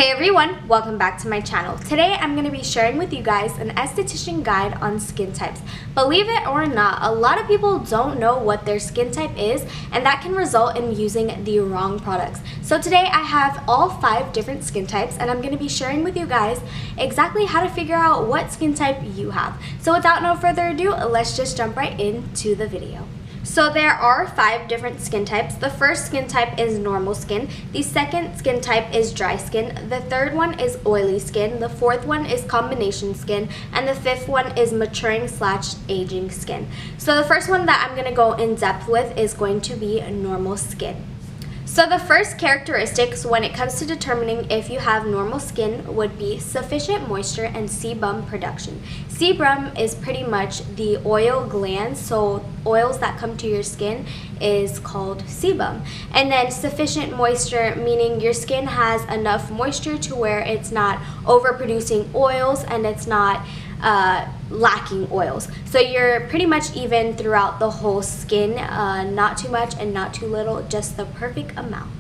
Hey everyone, welcome back to my channel. Today I'm going to be sharing with you guys an esthetician guide on skin types. Believe it or not, a lot of people don't know what their skin type is, and that can result in using the wrong products. So today I have all 5 different skin types, and I'm going to be sharing with you guys exactly how to figure out what skin type you have. So without no further ado, let's just jump right into the video. So there are 5 different skin types. The first skin type is normal skin. The second skin type is dry skin. The third one is oily skin. The fourth one is combination skin. And the fifth one is maturing/aging skin. So the first one that I'm going to go in depth with is going to be normal skin. So the first characteristics when it comes to determining if you have normal skin would be sufficient moisture and sebum production. Sebum is pretty much the oil glands, so oils that come to your skin is called sebum. And then sufficient moisture, meaning your skin has enough moisture to where it's not overproducing oils and it's not lacking oils. So you're pretty much even throughout the whole skin, not too much and not too little, just the perfect amount.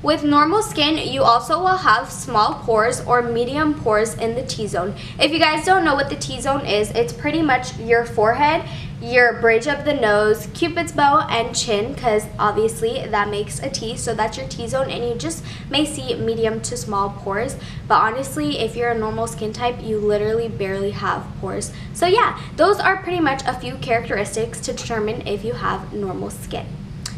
With normal skin, you also will have small pores or medium pores in the T-zone. If you guys don't know what the T-zone is, it's pretty much your forehead, your bridge of the nose, cupid's bow, and chin, because obviously that makes a T, so that's your T-zone, and you just may see medium to small pores. But honestly, if you're a normal skin type, you literally barely have pores. So yeah, those are pretty much a few characteristics to determine if you have normal skin.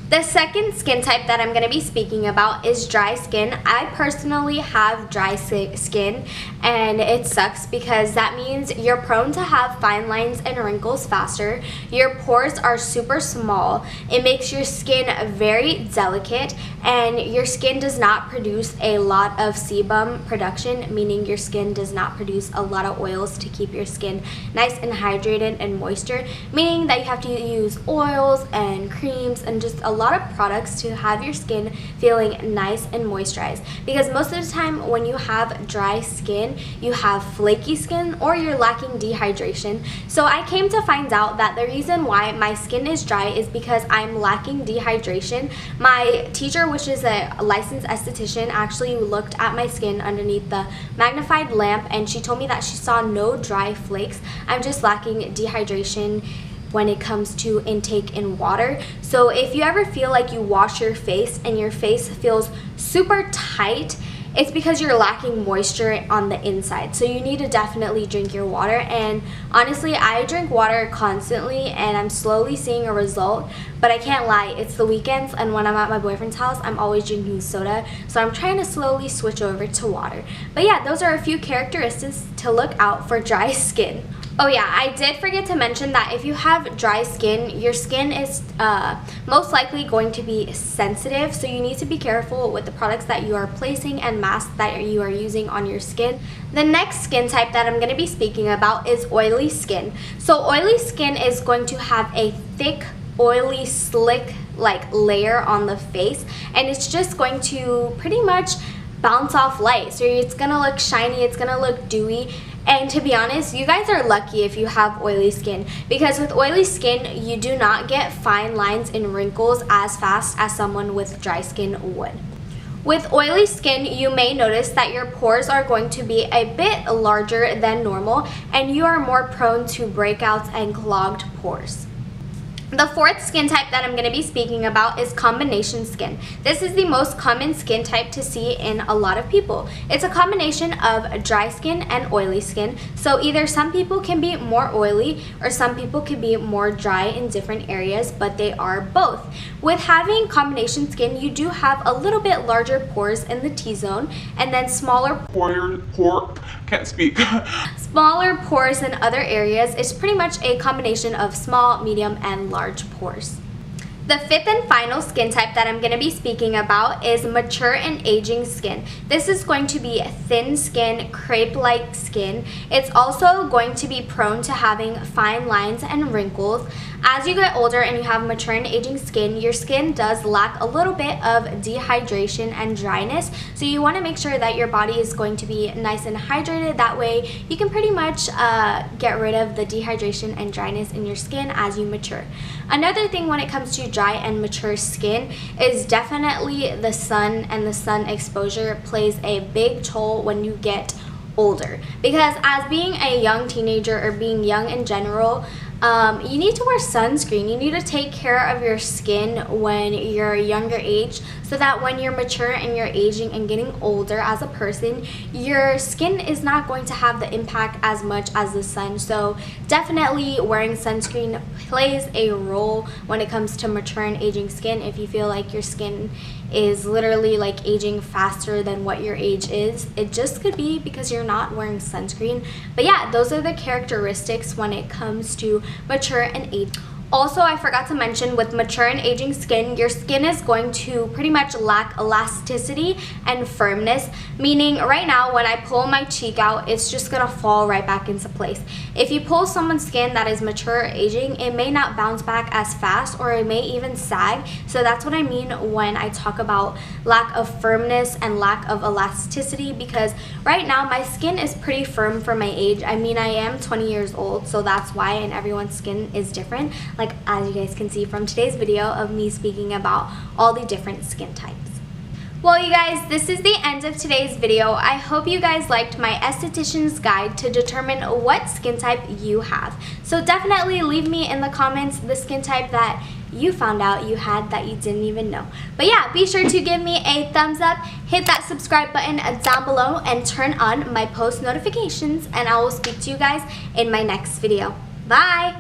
The second skin type that I'm going to be speaking about is dry skin. I personally have dry skin, and it sucks because that means you're prone to have fine lines and wrinkles faster. Your pores are super small. It makes your skin very delicate, and your skin does not produce a lot of sebum production, meaning your skin does not produce a lot of oils to keep your skin nice and hydrated and moisture, meaning that you have to use oils and creams and just a lot of products to have your skin feeling nice and moisturized. Because most of the time when you have dry skin, you have flaky skin or you're lacking dehydration. So I came to find out that the reason why my skin is dry is because I'm lacking dehydration. My teacher, which is a licensed esthetician, actually looked at my skin underneath the magnified lamp, and she told me that she saw no dry flakes. I'm just lacking dehydration when it comes to intake in water. So if you ever feel like you wash your face and your face feels super tight, it's because you're lacking moisture on the inside. So you need to definitely drink your water. And honestly, I drink water constantly and I'm slowly seeing a result. But I can't lie, it's the weekends, and when I'm at my boyfriend's house, I'm always drinking soda. So I'm trying to slowly switch over to water. But yeah, those are a few characteristics to look out for dry skin. Oh yeah, I did forget to mention that if you have dry skin, your skin is most likely going to be sensitive, so you need to be careful with the products that you are placing and masks that you are using on your skin. The next skin type that I'm going to be speaking about is oily skin. So oily skin is going to have a thick, oily, slick like layer on the face, and it's just going to pretty much bounce off light. So it's going to look shiny, it's going to look dewy. And to be honest, you guys are lucky if you have oily skin, because with oily skin, you do not get fine lines and wrinkles as fast as someone with dry skin would. With oily skin, you may notice that your pores are going to be a bit larger than normal, and you are more prone to breakouts and clogged pores. The fourth skin type that I'm going to be speaking about is combination skin. This is the most common skin type to see in a lot of people. It's a combination of dry skin and oily skin. So either some people can be more oily or some people can be more dry in different areas, but they are both. With having combination skin, you do have a little bit larger pores in the T-zone, and then smaller smaller pores in other areas. It's pretty much a combination of small, medium, and large pores. The fifth and final skin type that I'm going to be speaking about is mature and aging skin. This is going to be thin skin, crepe-like skin. It's also going to be prone to having fine lines and wrinkles. As you get older and you have mature and aging skin, your skin does lack a little bit of dehydration and dryness. So you want to make sure that your body is going to be nice and hydrated. That way you can pretty much get rid of the dehydration and dryness in your skin as you mature. Another thing when it comes to dry and mature skin is definitely the sun, and the sun exposure plays a big toll when you get older. Because as being a young teenager or being young in general, you need to wear sunscreen. You need to take care of your skin when you're a younger age, so that when you're mature and you're aging and getting older as a person, your skin is not going to have the impact as much as the sun. So definitely wearing sunscreen plays a role when it comes to mature and aging skin. If you feel like your skin is literally like aging faster than what your age is, it just could be because you're not wearing sunscreen. But yeah, those are the characteristics when it comes to mature and age. Also, I forgot to mention, with mature and aging skin, your skin is going to pretty much lack elasticity and firmness, meaning right now when I pull my cheek out, it's just gonna fall right back into place. If you pull someone's skin that is mature or aging, it may not bounce back as fast, or it may even sag. So that's what I mean when I talk about lack of firmness and lack of elasticity, because right now my skin is pretty firm for my age. I mean, I am 20 years old, so that's why, and everyone's skin is different. Like, as you guys can see from today's video of me speaking about all the different skin types. Well, you guys, this is the end of today's video. I hope you guys liked my esthetician's guide to determine what skin type you have. So definitely leave me in the comments the skin type that you found out you had that you didn't even know. But yeah, be sure to give me a thumbs up, hit that subscribe button down below, and turn on my post notifications, and I will speak to you guys in my next video. Bye!